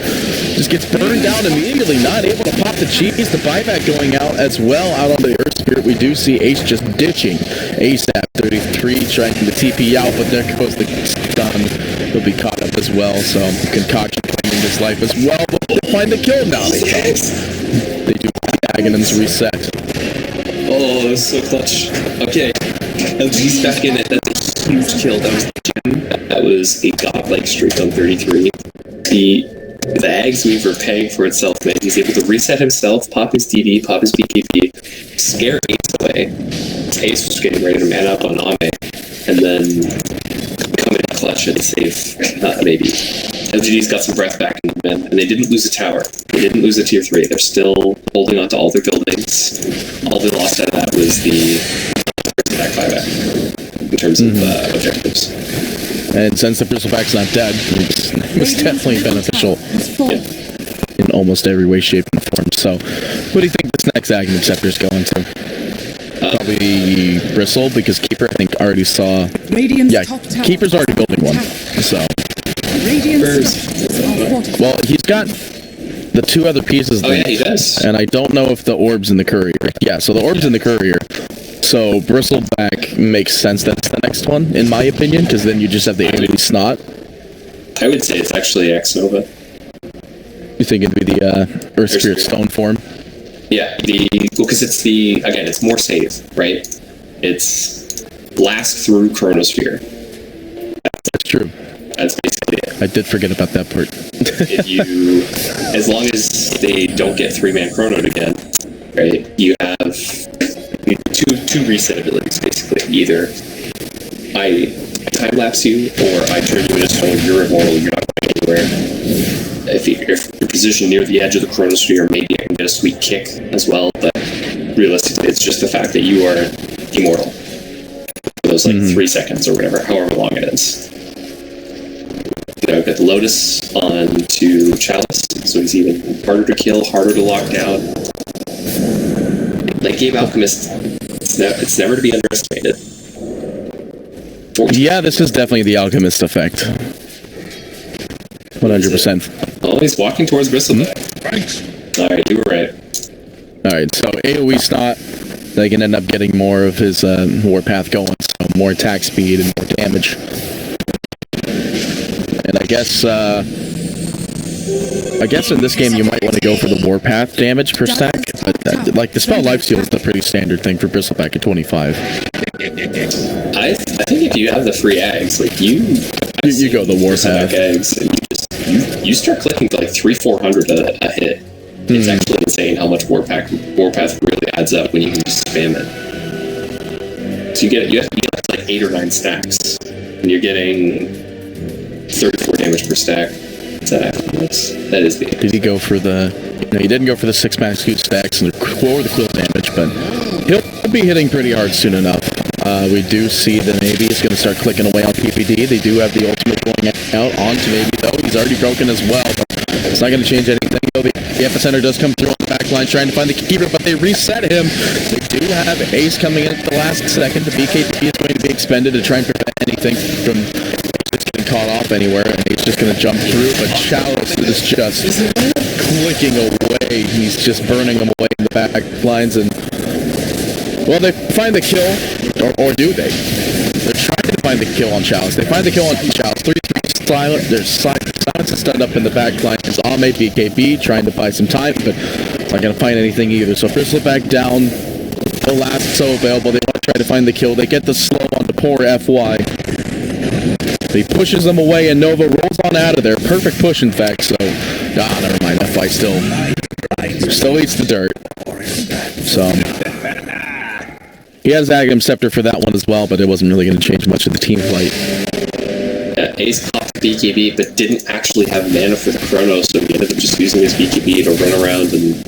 Just gets burned down immediately, not able to pop the cheese. The buyback going out as well out on the Earth Spirit. We do see Ace just ditching ASAP 33, trying to TP out, but there goes the stun. He'll be caught up as well, so Concoction claiming his life as well. But they find the kill now. They do Agonim's reset. Oh, that was so clutch. Okay. LG's back in it. That's a huge kill. That was a godlike streak on 33. The Ags we were paying for itself, man. He's able to reset himself, pop his DD, pop his BKB, scare Ace away. Ace was getting ready to man up on Ame, and then come in clutch and save, maybe. LGD's got some breath back in them, and they didn't lose a tower. They didn't lose a tier 3. They're still holding on to all their buildings. All they lost out of that was the attack buyback in terms of objectives. And since the Bristleback's not dead, it was definitely beneficial in almost every way, shape, and form. So, what do you think this next Aghanim Scepter is going to? Probably Bristle, because Keeper, I think, already saw... Yeah, Keeper's already building one, so... Well, he's got the two other pieces. Oh, yeah, he does. And I don't know if the orb's in the courier. Yeah, so the orb's in the courier. So Bristleback makes sense that's the next one, in my opinion, because then you just have the AoE snot. I would say it's actually X-Nova. You think it'd be the Earth Spirit Stone form? Yeah, because it's again, it's more save, right? It's blast through Chronosphere. That's true. That's basically it. I did forget about that part. As long as they don't get 3-man chronoed again, right? You have two reset abilities, basically. Either I time lapse you, or I turn you into stone. You're immortal. You're not going anywhere. If you're positioned near the edge of the Chronosphere, maybe I can get a sweet kick as well. But realistically, it's just the fact that you are immortal for those 3 seconds or whatever, however long it is. Got the Lotus on to Chalice, so he's even harder to kill, harder to lock down. Like Game Alchemist, it's never to be underestimated. Yeah, this is definitely the Alchemist effect. 100%. Oh, he's walking towards Bristleback. Alright, you were right. Alright, so AoE Snot, they can end up getting more of his Warpath going, so more attack speed and more damage. And I guess in this game you might want to go for the Warpath damage per stack, but like the spell Lifesteal is the pretty standard thing for Bristleback at 25. I think if you have the free eggs, like you go the Warpath eggs, and you start clicking to like 300-400 a hit. It's actually insane how much Warpath really adds up when you can just spam it. So you have like 8 or 9 stacks, and you're getting 34 damage per stack. That is the... Did he go for the... No, he didn't go for the 6 max Q stacks or the quill damage, but he'll be hitting pretty hard soon enough. We do see that maybe he's going to start clicking away on PPD. They do have the ultimate going out onto maybe, though. He's already broken as well, but it's not going to change anything. The Epicenter does come through on the back line trying to find the keeper, but they reset him. They do have Ace coming in at the last second. The BKB is going to be expended to try and prevent anything from getting caught off anywhere, and he's just going to jump through, but Chalice is just clicking away. He's just burning them away in the back lines, and well, they find the kill, or do they? They're trying to find the kill on Chalice. They find the kill on Chalice. 3-3 silent. There's silence is stunned up in the back line. There's Ame BKB trying to buy some time, but it's not going to find anything either. So Bristleback down. The last so available. They want to try to find the kill. They get the slow on the poor FY. He pushes them away, and Nova rolls on out of there. Perfect push, in fact. So, never mind. FY still eats the dirt. So, he has Aghanim Scepter for that one as well, but it wasn't really going to change much of the team fight. Yeah, Ace popped BKB, but didn't actually have mana for the Chrono, so he ended up just using his BKB to run around and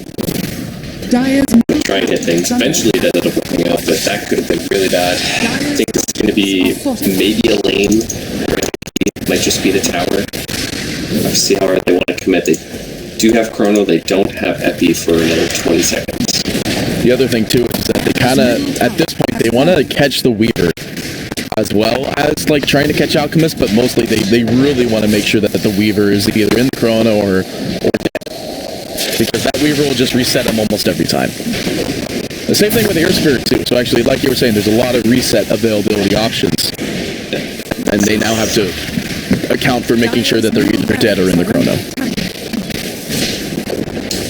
try and hit things. Eventually it ended up working out, but that could have been really bad. I think this is going to be maybe a lane, might just be the tower. I'll see how hard they want to commit. They do have Chrono, they don't have Epi for another 20 seconds. The other thing too is that they kind of, at this point, they want to catch the Weaver as well as like trying to catch Alchemist, but mostly they really want to make sure that the Weaver is either in the Chrono or dead, because that Weaver will just reset him almost every time. The same thing with Air Spirit too. So actually, like you were saying, there's a lot of reset availability options, and they now have to account for making sure that they're either dead or in the Chrono.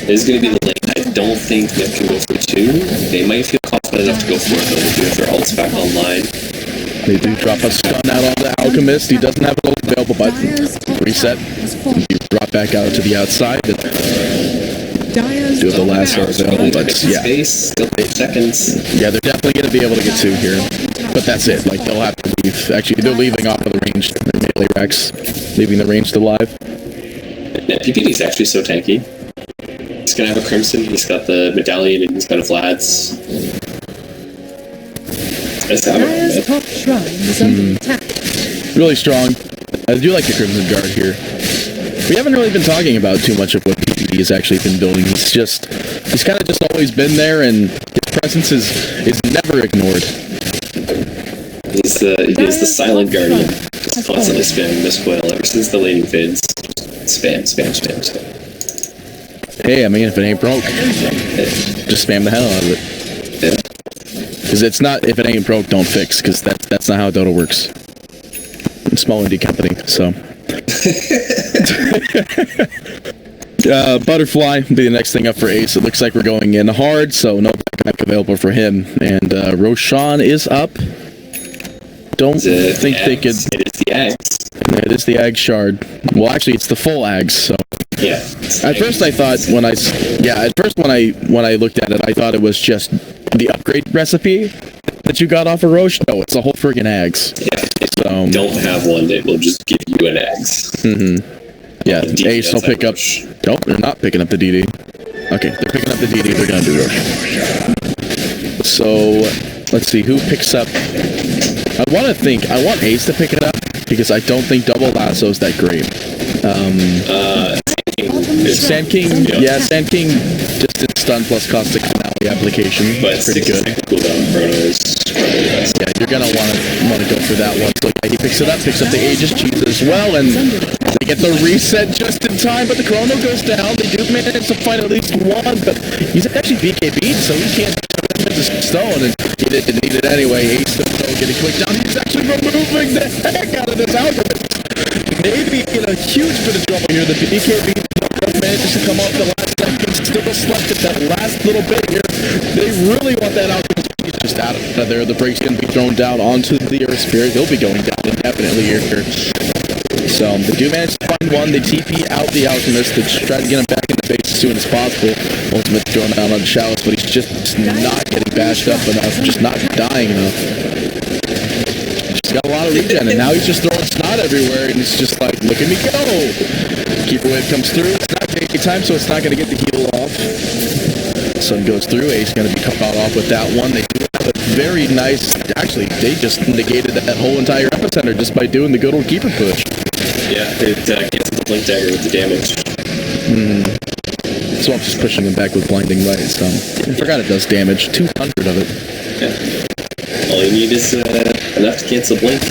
It's going to be the lane. I don't think they can go for 2. They might feel confident enough to go for it, though. They do have their ults back online. They do drop a stun out on the Alchemist. He doesn't have an ult available, but reset. You drop back out to the outside. And do have the last ult available, but yeah. Still 8 seconds. Yeah, they're definitely going to be able to get 2 here. But that's it. Like, they'll have to leave. Actually, they're leaving off of the range. Their melee Rex, leaving the ranged alive. Yeah, PPD's actually so tanky. He's going to have a Crimson, he's got the Medallion, and he's got a Vlad's. Really strong. I do like the Crimson Guard here. We haven't really been talking about too much of what PPD has actually been building. He's kind of just always been there, and his presence is never ignored. He's the silent guardian. Just constantly spamming this coil ever since the laning phase. Spam. Hey, I mean, if it ain't broke, just spam the hell out of it. Because it's not, if it ain't broke, don't fix, because that's not how Dota works. Small indie company, so. Butterfly will be the next thing up for Ace. It looks like we're going in hard, so no backup available for him. And Roshan is up. Don't think they could. It is the Ags. It is the Ag Shard. Well, actually, it's the full Ags, so. Yeah. At first, I thought when I looked at it, I thought it was just the upgrade recipe that you got off of Roche. No, it's a whole friggin' Ags. Yeah. If you don't have one, it will just give you an Ags. Yeah, Ace will pick up. Nope, they're not picking up the DD. Okay, they're picking up the DD. They're gonna do Roche. So let's see who picks up. I want Ace to pick it up because I don't think double lasso is that great. Sand King, yeah, Sand King just did stun plus caustic finale application. But pretty good. Cooldown Chrono is probably the best. Yeah, you're gonna want to go for that one. So yeah, he picks it up the Aegis cheese as well, and they get the reset just in time. But the Chrono goes down. They do manage to find at least one, but he's actually BKB'd, so he can't turn him into stone, and he didn't need it anyway. Ace the Pro getting quick down. He's actually removing the heck out of this Alchemist. Maybe in a huge bit of trouble here. The BKB manages to come off the last second, still slept at that last little bit here. They really want that Alchemist just out of there. The break's going to be thrown down onto the Earth Spirit. He'll be going down indefinitely here. So they do manage to find one. They TP out the Alchemist. They try to get him back in the base as soon as possible. Ultimately thrown down on Chalice, but he's just not getting bashed up enough, just not dying enough. He's got a lot of regen, and now he's just throwing snot everywhere, and it's just like, look at me go! Keeper wave comes through. It's not taking time, so it's not going to get the heal off. Sun goes through. Ace going to be caught off with that one. They do have a very nice. Actually, they just negated that whole entire epicenter just by doing the good old keeper push. Yeah, it gets the blink dagger with the damage. So I'm just pushing him back with blinding light. So I forgot it does damage. 200 of it. Yeah. All you need is enough to cancel blink.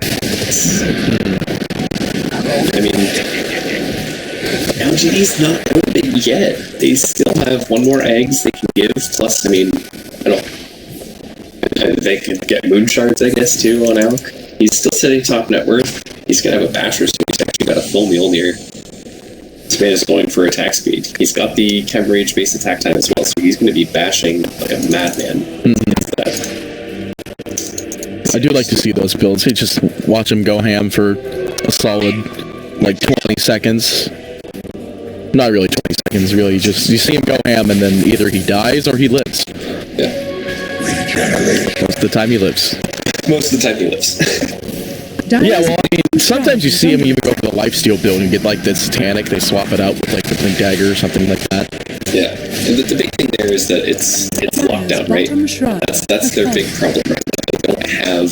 I mean, LGD's not out of it yet. They still have one more eggs they can give. Plus, I mean, they could get moon shards, I guess, too on Alk. He's still sitting top net worth. He's gonna have a basher, so he's actually got a full Mjolnir. This man is going for attack speed. He's got the Chem Rage base attack time as well, so he's gonna be bashing like a madman. I do like to see those builds. You just watch him go ham for a solid, like, 20 seconds. Not really 20 seconds, really. You see him go ham, and then either he dies or he lives. Yeah. Most of the time he lives. Most of the time he lives. Yeah, well, I mean, Sometimes you see them even go for the lifesteal build and get like the satanic. They swap it out with like the blink dagger or something like that. Yeah, and the big thing there is that it's lockdown, right? That's their big problem right now. They don't have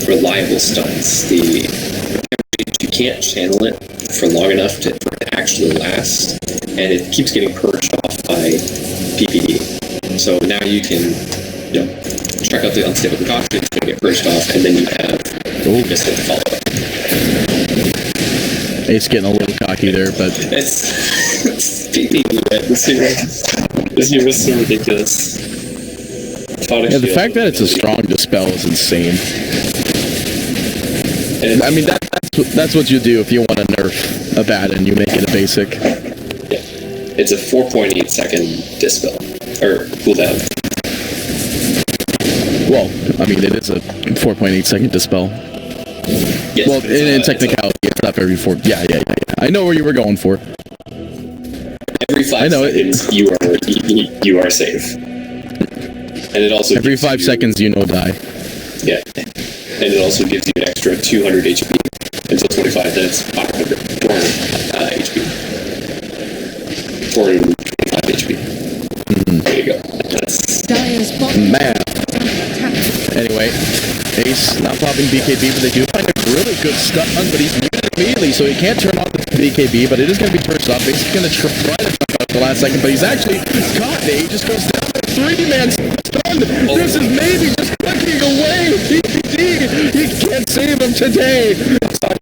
reliable stuns. You can't channel it for long enough for it to actually last, and it keeps getting purged off by PPD. So now you can, check out the unstable concoction, it's going to get purged off, and then you have missile to follow up. It's getting a little cocky there, but it's PPD, right? This year was so ridiculous. Yeah, the fact that it's a strong dispel is insane. I mean, that's what you do if you want to nerf a bad and you make it a basic. Yeah. It's a 4.8 second dispel. Or cooldown. Well, I mean, it is a 4.8 second dispel. Yes, well, in technicality, it's not every 4. Yeah. I know where you were going for. Every 5 seconds, you are safe. And it also every 5 seconds, die. Yeah. And it also gives you an extra 200 HP until 25, then it's 400 HP. 425 HP. There you go. That's man. Anyway, Ace not popping BKB, but they do find a really good stun, but he's muted immediately, so he can't turn off the BKB, but it is going to be first off. Ace is going to try to jump out at the last second, but he's actually caught. He just goes down to 3-man stun. This is maybe just clicking away. He can't save him today.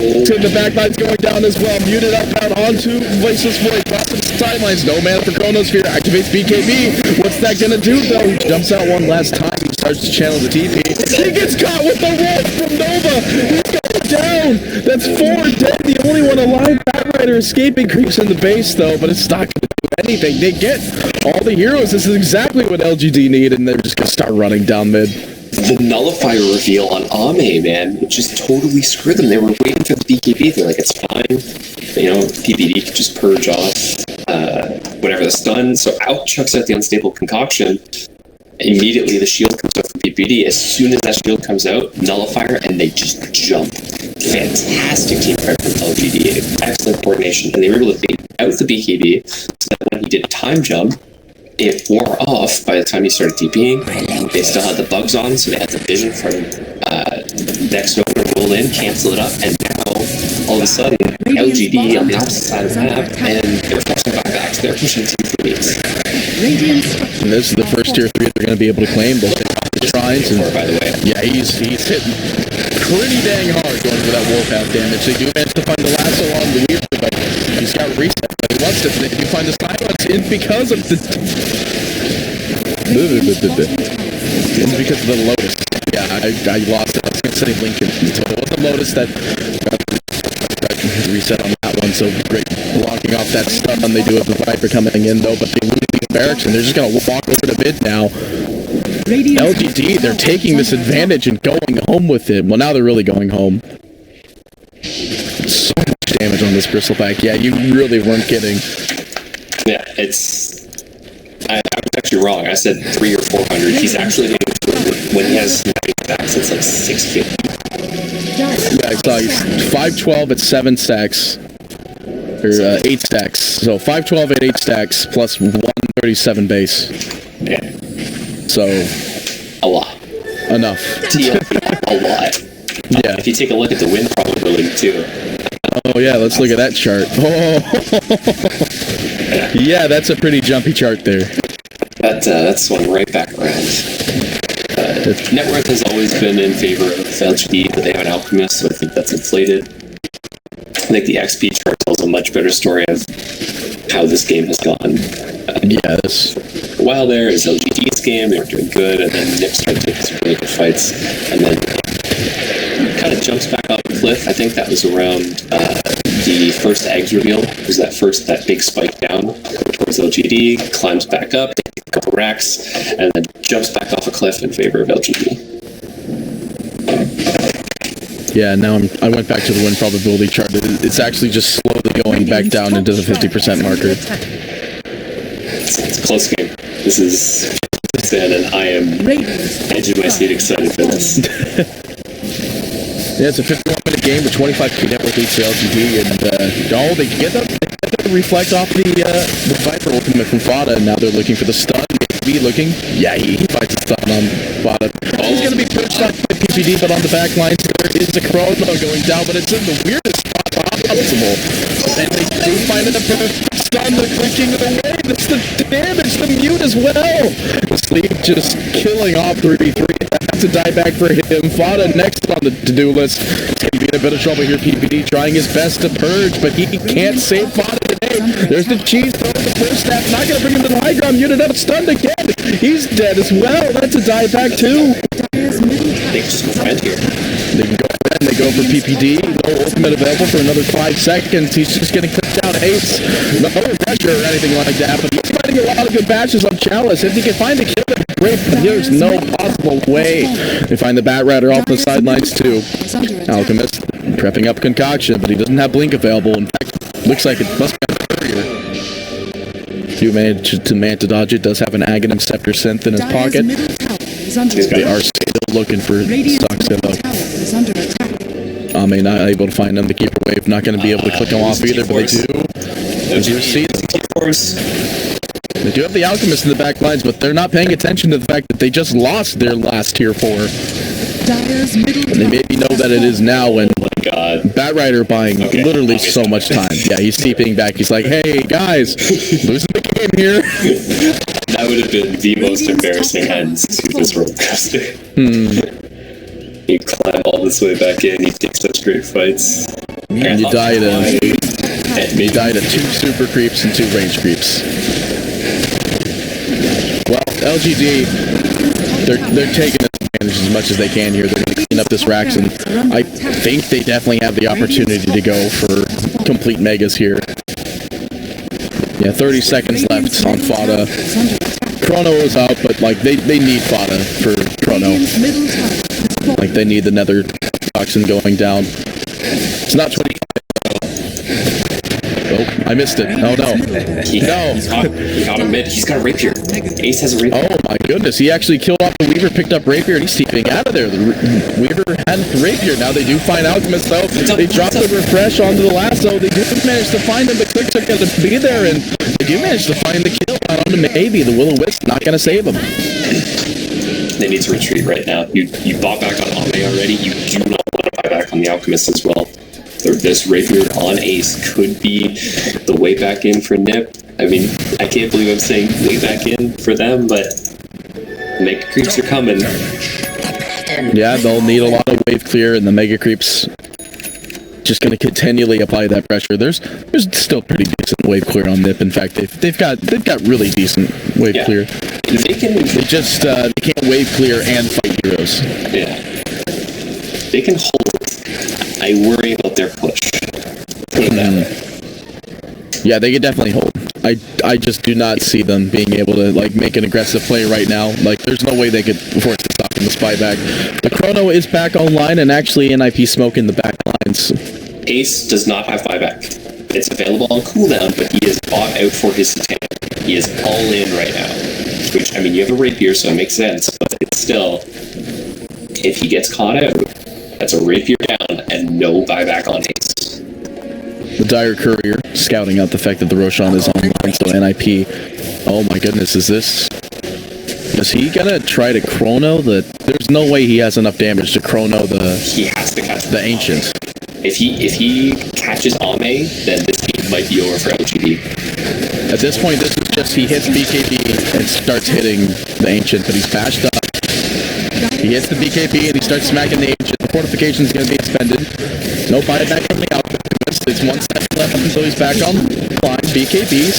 To the backline's going down as well. Muted up out onto Voiceless Void. Crossing the sidelines. No mana for Chronosphere. Activates BKB. What's that gonna do though? He jumps out one last time. He starts to channel the TP. He gets caught with the wolf from Nova. He's going down. That's 4 dead. The only one alive. Batrider escaping. Creeps in the base though, but it's not gonna do anything. They get all the heroes. This is exactly what LGD need, and they're just gonna start running down mid. The nullifier reveal on Ame, man, it just totally screwed them. They were waiting for the BKB. They're like, it's fine. PPD could just purge off whatever the stun. So out chucks out the unstable concoction. Immediately the shield comes out for PPD. As soon as that shield comes out, nullifier, and they just jump. Fantastic team prep from LGD. Excellent coordination. And they were able to bait out the BKB so that when he did time jump, it wore off by the time he started TPing. They still had the bugs on, so they had the vision from next over to roll in, cancel it up, and now all of a sudden LGD on the opposite side of the map, and they're forcing buybacks. They're pushing team for weeks. And this is the first tier 3 they're going to be able to claim. They'll take off the shrines. And, by the way, yeah, he's hitting pretty dang hard going for that warpath damage. They do manage to find the lasso on the Weaver, but he's got reset. But he wants to. They do find the silence in because of the. It's because of the Lotus. Yeah, I lost it. I was going to say Lincoln. So it was the Lotus that got reset on that one. So great blocking off that stun. They do have the Viper coming in though, but they lose these barracks and they're just going to walk over to mid now. LGD, they're taking this advantage and going home with it. Well, now they're really going home. So much damage on this Bristleback. Yeah, you really weren't kidding. Yeah, I was actually wrong. I said 300 or 400. He's actually when he has backs, it's like 650. Yeah, I saw he's 512 at 7 stacks. Or 8 stacks. So 512 at 8 stacks plus 137 base. Yeah. So a lot. Enough. A lot. Yeah. If you take a look at the win probability too. Oh yeah, let's look at that chart. Oh. Yeah, that's a pretty jumpy chart there. That swung right back around. Net worth has always been in favor of LGD, but they have an alchemist, so I think that's inflated. I think the XP chart tells a much better story of how this game has gone. Yes. While there is LGD's game, they were doing good, and then Nip started taking some really good fights, and then kind of jumps back off the cliff. I think that was around the first eggs reveal. It was that big spike down towards LGD, climbs back up, takes a couple racks, and then jumps back off a cliff in favor of LGD. Yeah, now I went back to the win probability chart. It's actually just slowly going back down into the 50% marker. It's a close game. This is sad, and I am edge of my seat excited for this. Yeah, it's a 51-minute game with 25k network leads to LGD, and they get them reflect off the Viper ultimate from Fada, and now they're looking for the stun. Maybe looking, yeah, he finds a stun on Fada. He's going to be pushed up by PGD, but on the back line there is a Chrono going down, but it's in the weirdest spot possible. And they do find a perfect stun, they're clicking it away. That's the damage, the mute as well. Sleep just killing off 3v3. That's a dieback for him. Fada next on the to-do list. He's going to be in a bit of trouble here. PPD trying his best to purge, but he can't save Fada today. There's the cheese throw, the first snap. Not going to bring him to the high ground. Muted up, stunned again. He's dead as well. That's a dieback too. They just go friend here. They can go friend. They go for PPD. No ultimate available for another 5 seconds. He's just getting clipped down. Ace. No pressure or anything like that, but he's fighting a lot of good matches on Chalice. If he can find a kill, great, but there's no possible way. They find the Bat Rider off the sidelines too. Alchemist prepping up concoction, but he doesn't have blink available. In fact, looks like it must be a courier. You managed to man to dodge it. Does have an Aghanim Scepter synth in his pocket. They are still looking for Sucks though. Ame not able to find him. The Keeper Wave not going to be able to click him off either, but they do. They do see They do have the Alchemist in the back lines, but they're not paying attention to the fact that they just lost their last tier 4. And they maybe know that it is now, and Bat Rider buying literally so much time. Yeah, he's TPing back. He's like, hey, guys, losing the game here. That would have been the most embarrassing end to this roller coaster. You climb all this way back in, you take such great fights. And you die to 2 super creeps and 2 range creeps. Well, LGD, they're taking advantage as much as they can here. They're going to clean up this Rax, and I think they definitely have the opportunity to go for complete megas here. Yeah, 30 seconds left on Fada. Chrono is out, but like they need Fada for Chrono. Like they need the Nether toxin going down. It's not 25. Oh, I missed it. Oh no. He got a mid. He's got a rapier. Ace has a rapier. Oh my goodness. He actually killed off the Weaver, picked up rapier, and he's TPing out of there. The Weaver had the rapier. Now they do find Alchemist though. They drop the refresh onto the lasso. They do manage to find him. The clicks are going to be there, and they do manage to find the kill out onto maybe. The Will-O-Wisp not going to save him. They need to retreat right now. You bought back on Ame already. You do not want to buy back on the Alchemist as well. This rapier on Ace could be the way back in for Nip. I mean, I can't believe I'm saying way back in for them, but Mega Creeps are coming. Yeah, they'll need a lot of wave clear, and the Mega Creeps just going to continually apply that pressure. There's still pretty decent wave clear on Nip. In fact, they've got really decent wave clear. They can't wave clear and fight heroes. Yeah, they can hold. I worry about their push. Yeah, they could definitely hold. I just do not see them being able to like make an aggressive play right now. Like, there's no way they could force to stop in the spy back. The Chrono is back online and actually NIP smoke in the back lines. Ace does not have buyback. It's available on cooldown, but he is bought out for his Satanic. He is all in right now. Which, I mean, you have a rapier, so it makes sense, but it's still, if he gets caught out, that's a rapier down and no buyback on Ace. The Dire Courier scouting out the fact that the Roshan is online, so NIP. Oh my goodness, is he gonna try to Chrono the? There's no way he has enough damage to Chrono the. He has to catch the Ancient. If he catches Ame, then this game might be over for LGD. At this point, this is just he hits BKB and starts hitting the Ancient, but he's bashed up. He hits the BKB and he starts smacking the Ancient. The fortification is going to be expended. No buyback from the Alchemist. It's 1 second left until he's back on line. BKB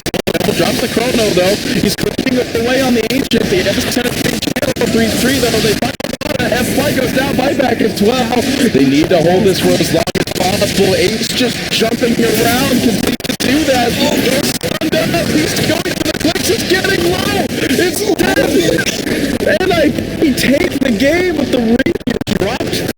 drops the Chrono though. He's clicking away on the Ancient. The Epicenter channel 3-3 though. They find F1 goes down. Buyback as well. They need to hold this for as long as possible. Ace just jumping around, completely